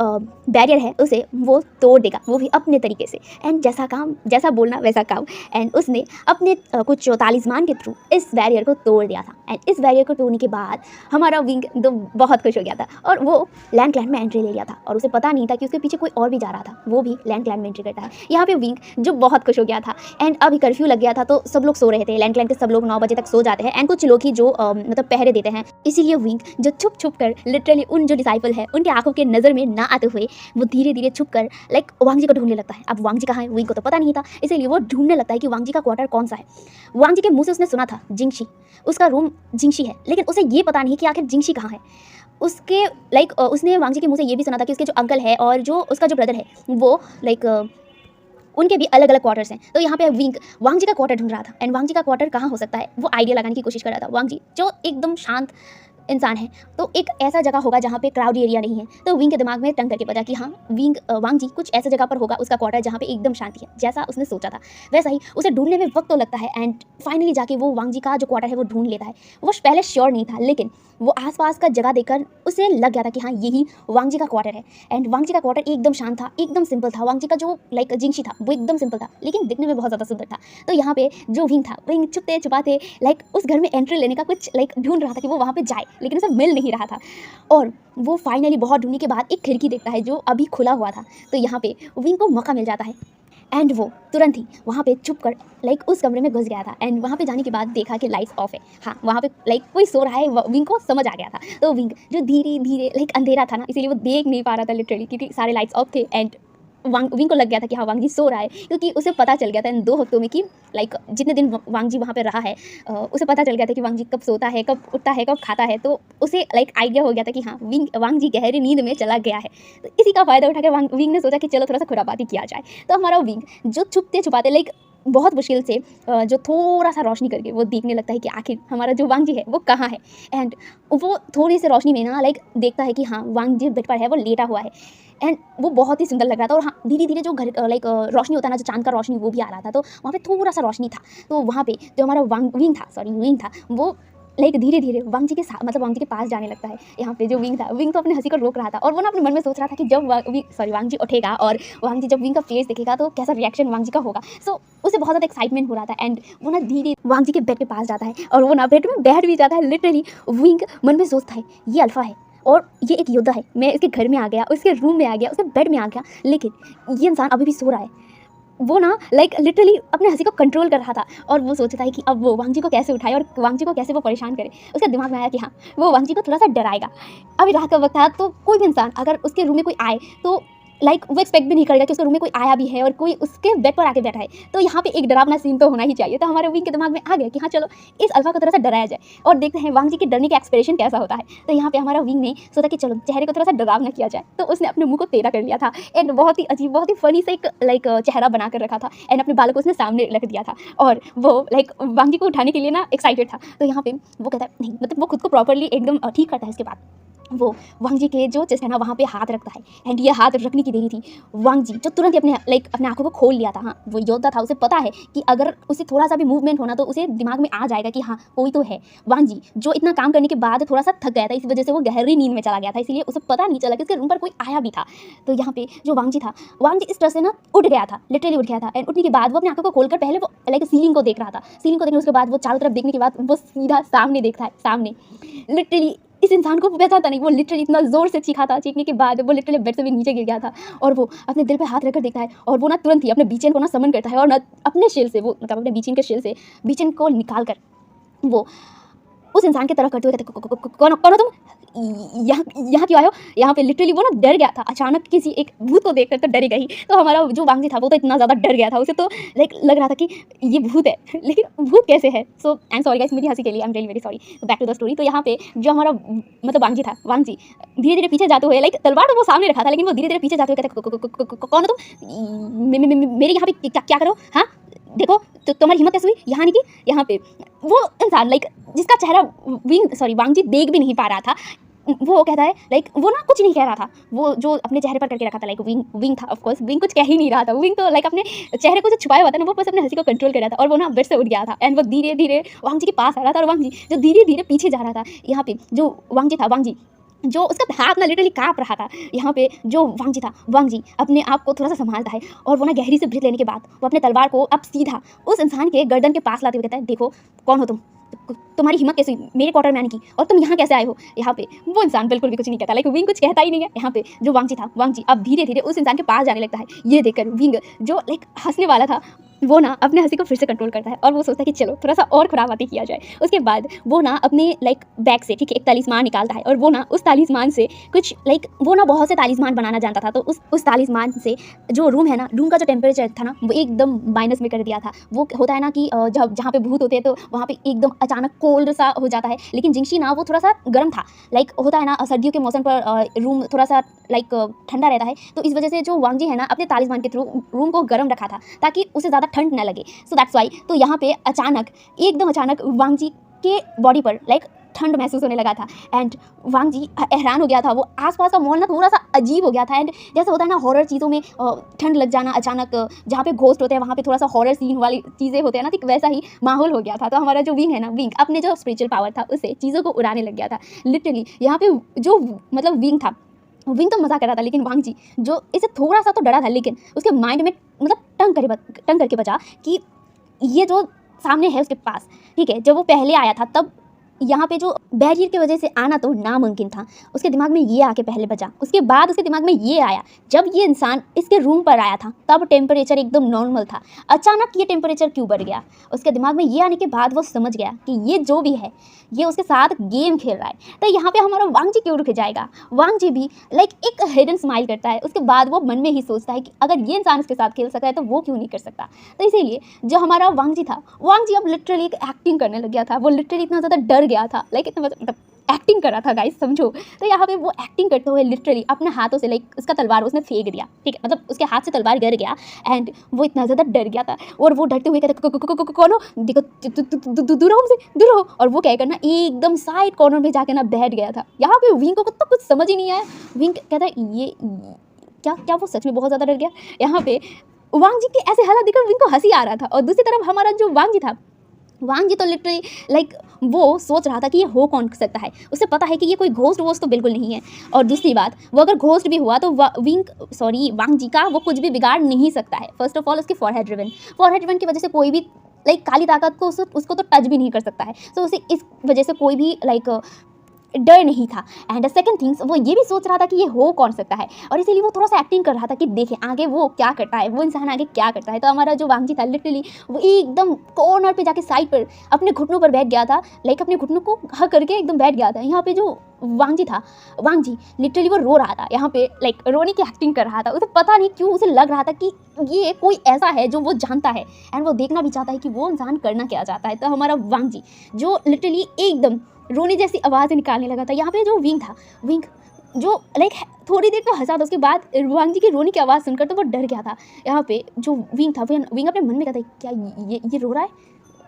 बैरियर है उसे वो तोड़ देगा, वो भी अपने तरीके से। एंड जैसा बोलना वैसा काम। एंड उसने अपने कुछ तालिस्मान के थ्रू इस बैरियर को तोड़ दिया था। एंड इस बैरियर को तोड़ने के बाद हमारा विंग तो बहुत खुश हो गया था और वो लैन क्लैन में एंट्री ले लिया था। और उसे पता नहीं था कि उसके पीछे कोई और भी जा रहा था, वो भी लैन क्लैन में एंट्री करता है। यहाँ पे विंग जो बहुत खुश हो गया था। एंड अभी कर्फ्यू लग गया था तो सब लोग सो रहे थे, लैन क्लैन के सब लोग 9 बजे तक सो जाते हैं। एंड कुछ लोग ही जो मतलब पहरे देते हैं, इसीलिए विंग जो छुप छुप कर लिटरली उन जो डिसाइपल है उनके आंखों के नज़र में ना आते हुए वो धीरे धीरे छुप कर लाइक वांग जी को ढूंढने लगता है। अब वांग जी कहाँ है विंग को तो पता नहीं था, इसीलिए वो ढूंढने लगता है कि वांग जी का क्वार्टर कौन सा है। वांग जी के मुंह से उसने सुना था जिंगशी, उसका रूम जिंगशी है, लेकिन उसे ये पता नहीं कि आखिर जिंगशी कहाँ है। उसके लाइक उसने वांग जी के मुंह से ये भी सुना था कि उसके जो अंकल है और जो उसका जो ब्रदर है वो लाइक उनके भी अलग अलग क्वार्टर्स हैं। तो यहाँ पे विंग वांग जी का क्वार्टर ढूंढ रहा था एंड वांग जी का क्वार्टर कहाँ हो सकता है वो आइडिया लगाने की कोशिश कर रहा था। वांग जी जो एकदम शांत इंसान है, तो एक ऐसा जगह होगा जहाँ पे क्राउड एरिया नहीं है। तो विंग के दिमाग में टंग करके बजा कि हाँ वांग जी कुछ ऐसा जगह पर होगा उसका क्वार्टर जहाँ पे एकदम शांति है। जैसा उसने सोचा था वैसा ही उसे ढूंढने में वक्त तो लगता है एंड फाइनली जाके वो वांग जी का जो क्वार्टर है वो ढूंढ लेता है। वो पहले श्योर नहीं था लेकिन वो आसपास का जगह देखकर उसे लग गया था कि हाँ यही वांग जी का क्वार्टर है। एंड वांग जी का क्वार्टर एकदम शांत था, एकदम सिंपल था। वांग जी का जो जिंगशी था वो एकदम सिंपल था लेकिन दिखने में बहुत ज़्यादा सुंदर था। तो यहाँ पे जो विंग था विंग छुपते छुपाते उस घर में एंट्री लेने का कुछ ढूंढ रहा था कि वो वहाँ पे जाए, लेकिन उसे मिल नहीं रहा था। और वो फाइनली बहुत ढूंढने के बाद एक खिड़की देखता है जो अभी खुला हुआ था। तो यहाँ पे विंग को मौका मिल जाता है एंड वो तुरंत ही वहाँ पे छुप कर उस कमरे में घुस गया था। एंड वहाँ पे जाने के बाद देखा कि लाइट्स ऑफ है। हाँ वहाँ पे कोई सो रहा है। विंग को समझ आ गया था। तो विंग जो धीरे धीरे अंधेरा था ना, इसीलिए वो देख नहीं पा रहा था लिटरली, क्योंकि सारे लाइट्स ऑफ थे। एंड विंग को लग गया था कि हाँ वांग जी सो रहा है, क्योंकि उसे पता चल गया था इन 2 हफ्तों में कि जितने दिन वांग जी वहाँ पे रहा है उसे पता चल गया था कि वांग जी कब सोता है, कब उठता है, कब खाता है। तो उसे आइडिया हो गया था कि हाँ वांग जी गहरी नींद में चला गया है। तो इसी का फ़ायदा उठाकर विंग ने सोचा कि चलो थोड़ा सा खुरापाती किया जाए। तो हमारा विंग जो छुपते छुपाते बहुत मुश्किल से जो थोड़ा सा रोशनी करके वो देखने लगता है कि आखिर हमारा जो वांग जी है वो कहाँ है। एंड वो थोड़ी सी रोशनी में ना देखता है कि हाँ वांग जी बेड पर है, वो लेटा हुआ है। एंड वो बहुत ही सुंदर लग रहा था। और हाँ धीरे धीरे जो घर रोशनी होता है ना, जो चांद का रोशनी वो भी आ रहा था। तो वहाँ पे थोड़ा सा रोशनी था। तो वहाँ पे जो हमारा विंग था वो धीरे धीरे वांग जी के वांग जी के पास जाने लगता है। यहाँ पे जो विंग तो अपने हंसी को रोक रहा था और वो ना अपने मन में सोच रहा था कि जब वांग जी उठेगा और वांग जी जब विंग का फेस देखेगा तो कैसा रिएक्शन वांग जी का होगा। सो उसे बहुत ज़्यादा एक्साइटमेंट हो रहा था। एंड वो ना धीरे वांग जी के बेड के पास जाता है और वो ना बेड में बैठ भी जाता है। लिटरली विंग मन में सोचता है ये अल्फा है और ये एक योद्धा है। मैं इसके घर में आ गया, उसके रूम में आ गया, उसके बेड में आ गया, लेकिन ये इंसान अभी भी सो रहा है। वो ना लिटरली अपने हंसी को कंट्रोल कर रहा था और वो सोचता है कि अब वो वांग जी को कैसे उठाए और वांग जी को कैसे वो परेशान करे। उसके दिमाग में आया कि हाँ वो वांग जी को थोड़ा सा डराएगा। अभी रात का वक्त था, तो कोई भी इंसान अगर उसके रूम में कोई आए तो वो एक्सपेक्ट भी नहीं करेगा कि उसके रूम में कोई आया भी है और कोई उसके बेड पर आके बैठा है। तो यहाँ पे एक डरावना सीन तो होना ही चाहिए। तो हमारे विंग के दिमाग में आ गया कि हाँ चलो इस अल्फा को थोड़ा सा डराया जाए और देखते हैं वांग जी के डरने का एक्सप्रेशन कैसा होता है। तो यहाँ पे हमारा विंग ने सोचा कि चलो चेहरे को थोड़ा सा डरावना किया जाए। तो उसने अपने मुंह को टेढ़ा कर लिया था एंड बहुत ही अजीब, बहुत ही फनी से एक चेहरा बना कर रखा था एंड अपने बालों को उसने सामने रख दिया था और वो वांग जी को उठाने के लिए ना एक्साइटेड था। तो यहाँ पे वो कहता है नहीं, वो खुद को प्रॉपरली एकदम ठीक करता है। इसके बाद वो वांग जी के जो चेस्ट है ना वहाँ पे हाथ रखता है एंड ये हाथ रखने की देरी थी। वांग जी जो तुरंत ही अपने आंखों को खोल लिया था। हाँ वो योद्धा था, उसे पता है कि अगर उसे थोड़ा सा भी मूवमेंट होना तो उसे दिमाग में आ जाएगा कि हाँ कोई तो है। वांग जी जो इतना काम करने के बाद थोड़ा सा थक गया था, इस वजह से वो गहरी नींद में चला गया था, इसीलिए उसे पता नहीं चला कि उसके रूम पर कोई आया भी था। तो यहाँ पे जो वांग जी इस तरह से ना उठ गया था, लिटरली उठ गया था। एंड उठने के बाद वो अपनी आंखों को खोलकर पहले वो सीलिंग को देख रहा था। सीलिंग को देखने उसके बाद वो चारों तरफ देखने के बाद वो सीधा सामने देखता है। सामने लिटरली इस इंसान को पहचानता नहीं। वो लिटरली इतना ज़ोर से चीखा था, चीखने के बाद वो लिटरली बेड से भी नीचे गिर गया था और वो अपने दिल पे हाथ रखकर देखता है और वो ना तुरंत ही अपने बीचेन को ना समन करता है और ना अपने शेल से वो अपने बीचेन को निकाल कर वो उस इंसान की तरफ करते हुए कहते कौन हो तुम, यहाँ क्यों आए हो। यहाँ पे लिटरली वो ना डर गया था अचानक किसी एक भूत को देखकर। तो डरेगा ही। तो हमारा जो वांग जी था वो तो इतना ज़्यादा डर गया था, उसे तो लग रहा था कि ये भूत है, लेकिन भूत कैसे है। So I am sorry guys, मेरी हंसी के लिए I am really very sorry. Back to the story. तो यहाँ पे जो हमारा वांग जी धीरे धीरे पीछे जाते हुए तलवार तो वो सामने रखा था, लेकिन वो धीरे धीरे पीछे जाते हुए कहते कौन हो तुम, मेरे यहाँ पे क्या करो। हाँ देखो तो तुम्हारी हिम्मत कैसे हुई यहाँ आने की। यहाँ पे वो इंसान जिसका चेहरा वांग जी देख भी नहीं पा रहा था, वो कहता है वो ना कुछ नहीं कह रहा था। वो जो अपने चेहरे पर करके रखा था विंग था। ऑफ कोर्स विंग कुछ कह ही नहीं रहा था। विंग तो अपने चेहरे को जो छुपाया हुआ था ना, वो बस अपने हंसी को कंट्रोल कर रहा था और वो ना बेड से उठ गया था एंड वो धीरे धीरे वांग जी के पास आ रहा था और वांग जी जो धीरे धीरे पीछे जा रहा था। यहाँ पे जो वांग जी जो उसका हाथ ना लिटरली काँप रहा था। यहाँ पे जो वांग जी अपने आप को थोड़ा सा संभालता है और वो ना गहरी से ब्रीथ लेने के बाद वो अपने तलवार को अब सीधा उस इंसान के गर्दन के पास लाते हुए कहता है देखो कौन हो तुम, तुम्हारी हिम्मत कैसे हुई मेरे क्वार्टर में आने की और तुम यहाँ कैसे आए हो। यहाँ पे वो इंसान बिल्कुल भी कुछ नहीं कहता, विंग कुछ कहता ही नहीं है। यहाँ पे जो वांग जी अब धीरे धीरे उस इंसान के पास जाने लगता है। ये देखकर विंग जो हंसने वाला था वो ना अपने हंसी को फिर से कंट्रोल करता है और वो सोचता है कि चलो थोड़ा सा और खुराबाती किया जाए। उसके बाद वो ना अपने बैग से ठीक है एक तालिस्मान निकालता है और वो ना उस तालिस्मान से कुछ वो ना बहुत से तालिस्मान बनाना जानता था। तो उस तालिस्मान से जो रूम है ना, रूम का जो टेम्परेचर था ना वो एकदम माइनस में कर दिया था। वो होता है ना कि जहाँ पे भूत होते हैं तो वहाँ पे एकदम अचानक कोल्ड सा हो जाता है, लेकिन जिंगशी ना वो थोड़ा सा गर्म था। लाइक होता है ना सर्दियों के मौसम पर रूम थोड़ा सा लाइक ठंडा रहता है, तो इस वजह से जो वांग जी है ना अपने तालिस्मान के थ्रू रूम को गर्म रखा था ताकि उसे ज़्यादा ठंड न लगे। सो दैट्स वाई तो यहाँ पे अचानक एकदम अचानक वांग जी के बॉडी पर लाइक ठंड महसूस होने लगा था एंड वांग जी हैरान हो गया था। वो आसपास का माहौल ना थोड़ा सा अजीब हो गया था एंड जैसे होता है ना हॉरर चीज़ों में ठंड लग जाना अचानक, जहाँ पे घोस्ट होते हैं वहाँ पे थोड़ा सा हॉरर सीन वाली चीज़ें होते हैं ना, ठीक वैसा ही माहौल हो गया था। तो हमारा जो विंग है ना, विंग अपने जो स्पिरिचुअल पावर था उससे चीज़ों को उड़ाने लग गया था लिटरली। यहाँ पे जो मतलब विंग था, विंग तो मजा कर रहा था, लेकिन वांग जी जो इसे थोड़ा सा तो डरा था, लेकिन उसके माइंड में मतलब टंग करके बचा कि ये जो सामने है उसके पास, ठीक है, जब वो पहले आया था तब यहाँ पे जो बैरियर की वजह से आना तो नामुमकिन था, उसके दिमाग में ये आके पहले बचा। उसके बाद उसके दिमाग में ये आया जब ये इंसान इसके रूम पर आया था तब टेम्परेचर एकदम नॉर्मल था, अचानक ये टेम्परेचर क्यों बढ़ गया। उसके दिमाग में ये आने के बाद वो समझ गया कि ये जो भी है ये उसके साथ गेम खेल रहा है। तो यहाँ पे हमारा वांग जी क्यों रुक जाएगा। वांग जी भी लाइक एक हिडन स्माइल करता है, उसके बाद वो मन में ही सोचता है कि अगर ये इंसान उसके साथ खेल सकता है तो वो क्यों नहीं कर सकता। तो इसीलिए जो हमारा वांग जी था, वांग जी अब लिटरली एक एक्टिंग करने लग गया था। वो लिटरली इतना ज़्यादा डर गया था, लाइक इतना मतलब एक्टिंग कर रहा था गाइस, समझो। तो यहाँ पे वो एक्टिंग करते हुए लिटरली अपने हाथों से लाइक उसका तलवार उसने फेंक दिया, ठीक है, मतलब उसके हाथ से तलवार गिर गया एंड वो इतना ज़्यादा डर गया था और वो डरते हुए कहता कौन हो, देखो दूर हो हमसे, दूर हो। और वो क्या करना एकदम साइड कॉर्नर में जाके ना बैठ गया था। यहाँ पे विंग को तो कुछ समझ ही नहीं आया। विंग कहता है ये क्या क्या, वो सच में बहुत ज़्यादा डर गया। यहाँ पे वांग जी के ऐसे हालात देखकर विंग को हंसी आ रहा था और दूसरी तरफ हमारा जो वांग जी था, वांग जी तो लिटरली लाइक वो सोच रहा था कि ये हो कौन सकता है। उसे पता है कि ये कोई घोस्ट वोस्ट तो बिल्कुल नहीं है, और दूसरी बात वो अगर घोस्ट भी हुआ तो वांग जी का वो कुछ भी बिगाड़ नहीं सकता है। फर्स्ट ऑफ ऑल उसकी फॉरहेड रिबन की वजह से कोई भी लाइक काली ताकत को उसको तो टच भी नहीं कर सकता है। तो उसे इस वजह से कोई भी लाइक डर नहीं था। एंड सेकंड थिंग्स वो ये भी सोच रहा था कि ये हो कौन सकता है, और इसीलिए वो थोड़ा सा एक्टिंग कर रहा था कि देखें आगे वो क्या करता है, वो इंसान आगे क्या करता है। तो हमारा जो वांग जी था लिटरली वो एकदम कॉर्नर पे जाके साइड पर अपने घुटनों पर बैठ गया था, लाइक अपने घुटनों को हक करके एकदम बैठ गया था। यहाँ पे जो वांग जी था, वांग जी लिटरली वो रो रहा था, यहाँ पे लाइक रोने की एक्टिंग कर रहा था। उसे पता नहीं क्यों उसे लग रहा था कि ये कोई ऐसा है जो वो जानता है एंड वो देखना भी चाहता है कि वो इंसान करना क्या चाहता है। तो हमारा वांग जी जो लिटरली एकदम रोने जैसी आवाज़ निकालने लगा था। यहाँ पे जो विंग था, विंग जो लाइक थोड़ी देर तो हंसा था, उसके बाद वांग जी की रोने की आवाज़ सुनकर तो वो डर गया था। यहाँ पे जो विंग था, विंग अपने मन में कहता है क्या ये रो रहा है,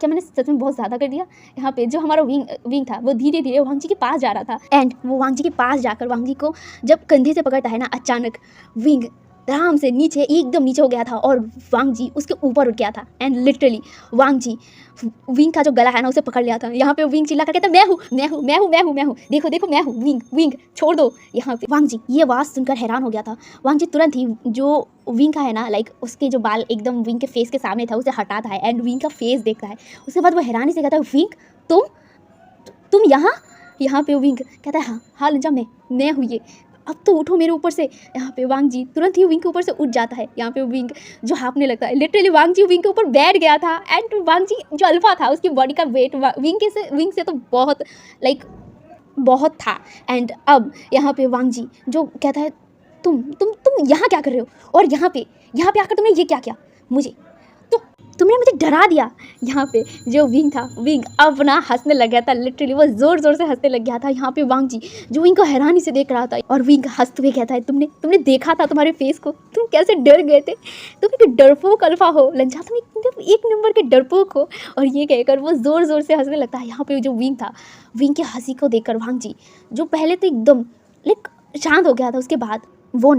क्या मैंने सच में बहुत ज़्यादा कर दिया। यहाँ पे जो हमारा विंग था वो धीरे धीरे वांग जी के पास जा रहा था एंड वो वांग जी के पास जाकर वांग जी को जब कंधे से पकड़ता है ना, अचानक विंग आराम से नीचे एकदम नीचे हो गया था और वांग जी उसके ऊपर उठ गया था and literally Wang Ji Wing का जो गला है ना उसे पकड़ लिया था। यहाँ पे विंग चिल्ला कर कहता मैं हूँ, देखो देखो मैं हूँ, विंग छोड़ दो। यहाँ पे वांग जी ये आवाज़ सुनकर हैरान हो गया था। वांग जी तुरंत ही जो विंग का है ना लाइक उसके जो बाल एकदम विंग के फेस के सामने था उसे हटाता है एंड विंग का फेस देखता है। उसके बाद वो हैरानी से कहता है विंग तुम यहाँ पे विंग कहता है हाँ लंजा मैं हूँ ये, अब तो उठो मेरे ऊपर से। यहाँ पे वांग जी तुरंत ही विंग के ऊपर से उठ जाता है। यहाँ पे विंग जो हाँफने लगता है, लिटरली वांग जी विंग के ऊपर बैठ गया था एंड वांग जी जो अल्फा था उसकी बॉडी का वेट विंग से तो बहुत था। एंड अब यहाँ पे वांग जी जो कहता है तुम यहाँ क्या कर रहे हो, और यहाँ पे आकर तुमने ये क्या किया, तुमने मुझे डरा दिया। यहाँ पे जो विंग था, विंग अपना हंसने लग गया था, लिटरली वो ज़ोर ज़ोर से हंसने लग गया था। यहाँ पे वांग जी जो विंग को हैरानी से देख रहा था और विंग हंसते हुए कहता है तुमने देखा था तुम्हारे फेस को, तुम कैसे डर गए थे, तुम एक डरपोक अल्फा हो लंजा, तुम एक नंबर के डरपोक हो। और ये कहकर वो ज़ोर ज़ोर से हंसने लगता है। यहाँ पे जो विंग था, विंग की हंसी को देखकर वांग जी जो पहले तो एकदम लाइक शांत हो गया था, उसके बाद वो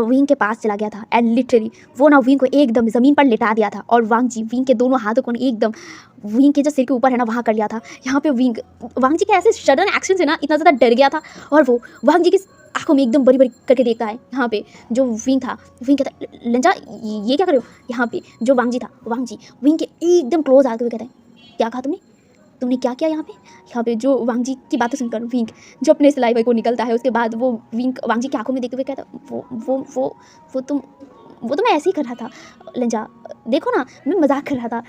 विंग के पास चला गया था एंड लिटरली वो विंग को एकदम ज़मीन पर लिटा दिया था और वांग जी विंग के दोनों हाथों को एकदम विंग के जो सिर के ऊपर है ना वहाँ कर लिया था। यहाँ पे वांग जी के ऐसे सडन एक्शन से ना इतना ज़्यादा डर गया था और वो वांग जी की आंखों में एकदम बड़ी बड़ी करके देखता है। यहाँ पे जो विंग था, विंग कहता है लंजा ये क्या कर रहे हो। यहाँ पे जो वांग जी था, वांग जी विंग के एकदम क्लोज आके हुए कहता है क्या कहा तुमने क्या किया। यहाँ पे जो वांग जी की बातें सुनकर विंग जो अपने सलाइवा को निकलता है, उसके बाद वो वांग जी की आंखों में देखते हुए कहता वो तो मैं ऐसे ही कर रहा था लंजा, देखो ना मैं मजाक कर रहा था,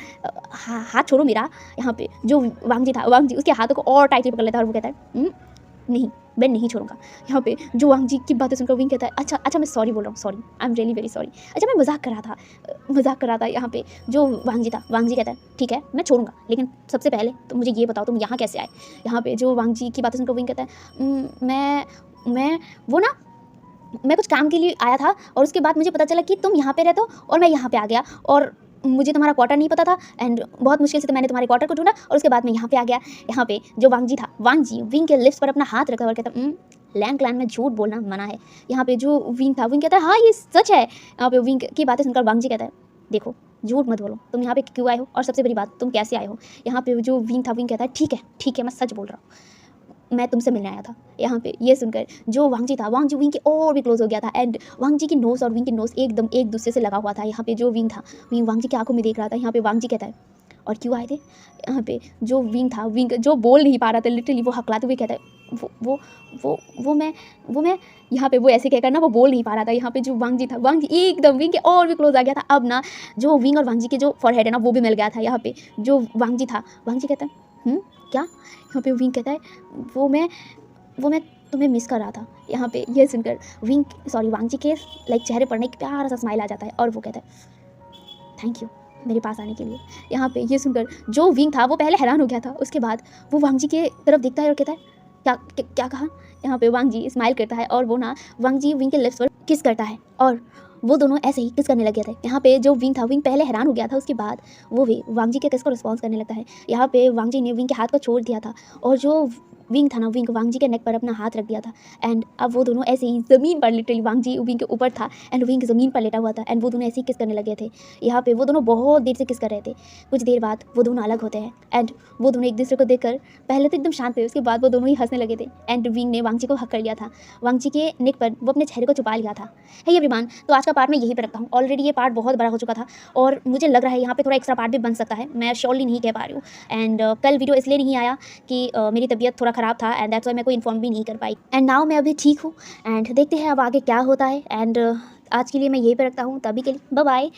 हाथ छोड़ो मेरा। यहाँ पे जो वांग जी था, वांग जी उसके हाथों को और टाइटली पकड़ लेता है और वो कहता है नहीं मैं नहीं छोड़ूंगा। यहाँ पे जो वांग जी की बातें सुनकर विंग कहता है अच्छा अच्छा मैं सॉरी बोल रहा हूँ, sorry I am really very sorry, अच्छा मैं मजाक कर रहा था। यहाँ पे जो वांग जी था, वांग जी कहता है ठीक है मैं छोड़ूंगा, लेकिन सबसे पहले तो मुझे ये बताओ तुम यहाँ कैसे आए। यहाँ पे जो वांग जी की बातें सुनकर विंग कहता है मैं वो ना मैं कुछ काम के लिए आया था और उसके बाद मुझे पता चला कि तुम यहाँ पे रहते हो और मैं यहाँ पे आ गया और मुझे तुम्हारा क्वार्टर नहीं पता था एंड बहुत मुश्किल से तो मैंने तुम्हारे क्वार्टर को ढूंढा और उसके बाद मैं यहाँ पे आ गया। यहाँ पे जो वांग जी था, वांग जी विंग के लिप्स पर अपना हाथ रखा और कहता लैंग क्लैन में झूठ बोलना मना है। यहाँ पे जो विंग था, विंग कहता है हाँ ये सच है। यहाँ पे विंग की बातें सुनकर वांग जी कहता है देखो झूठ मत बोलो, तुम यहाँ पे क्यों आए हो और सबसे बड़ी बात तुम कैसे आए हो। यहाँ पे जो विंग था, विंग कहता है ठीक है मैं सच बोल रहा हूँ, मैं तुमसे मिलने आया था। यहाँ पे ये सुनकर जो वांग जी था, वांग जी विंग के और भी क्लोज हो गया था एंड वांग जी की नोज़ और विंग की नोज़ एकदम एक दूसरे से लगा हुआ था। यहाँ पे जो विंग था, विंग वांग जी की आंखों में देख रहा था। यहाँ पे वांग जी कहता है और क्यों आए थे। यहाँ पे जो विंग था, विंग जो बोल नहीं पा रहा था, लिटरली वो हकलाते हुए कहता है वो मैं यहाँ पे वो ऐसे कहकर ना वो बोल नहीं पा रहा था। यहाँ पे जो वांग जी था, वांग जी एकदम विंग के और भी क्लोज आ गया था। अब ना जो विंग और वांग जी के जो फॉरहेड है ना वो भी मिल गया था। यहाँ पे जो वांग जी था, वांग जी कहता है क्या। यहाँ पे विंग कहता है वो मैं तुम्हें मिस कर रहा था। यहाँ पे ये सुनकर वांग जी के लाइक चेहरे पर एक प्यारा सा स्माइल आ जाता है और वो कहता है थैंक यू मेरे पास आने के लिए। यहाँ पे ये सुनकर जो विंग था वो पहले हैरान हो गया था, उसके बाद वो वांग जी के तरफ देखता है और कहता है क्या कहा। यहाँ पे वांग जी स्माइल करता है और वो ना वांग जी विंग के लिप्स पर किस करता है और वो दोनों ऐसे ही किस करने लगे थे। यहाँ पे जो विंग था, विंग पहले हैरान हो गया था, उसके बाद वो भी वांग जी के किस को रिस्पॉन्स करने लगता है। यहाँ पे वांग जी ने विंग के हाथ को छोड़ दिया था और जो विंग था ना, विंग वांग जी के नेक पर अपना हाथ रख दिया था एंड अब वो दोनों ऐसे ही ज़मीन पर, लिटरली वांग जी विंग के ऊपर था एंड विंग ज़मीन पर लेटा हुआ था एंड वो दोनों ऐसे ही किस करने लगे थे। यहाँ पे वो दोनों बहुत देर से किस कर रहे थे। कुछ देर बाद वो दोनों अलग होते हैं एंड वो दोनों एक दूसरे को देखकर पहले तो एकदम शांत थे, उसके बाद वो दोनों ही हंसने लगे थे एंड विंग ने वांग जी को हक कर लिया था। वांग जी के नेक पर वो अपने चेहरे को छुपा लिया था। है एवरीवन, तो आज का पार्ट मैं यहीं पर रखता हूँ। ऑलरेडी ये पार्ट बहुत बड़ा हो चुका था और मुझे लग रहा है यहाँ पे थोड़ा एक्स्ट्रा पार्ट भी बन सकता है, मैं श्योरली नहीं कह पा रही हूँ। एंड कल वीडियो इसलिए नहीं आया कि मेरी तबीयत थोड़ा ख़राब था एंड दैट्स वाई मैं कोई इन्फॉर्म भी नहीं कर पाई एंड नाउ मैं अभी ठीक हूँ एंड देखते हैं अब आगे क्या होता है एंड आज के लिए मैं यहीं पर रखता हूँ। तभी के लिए बाय बाय।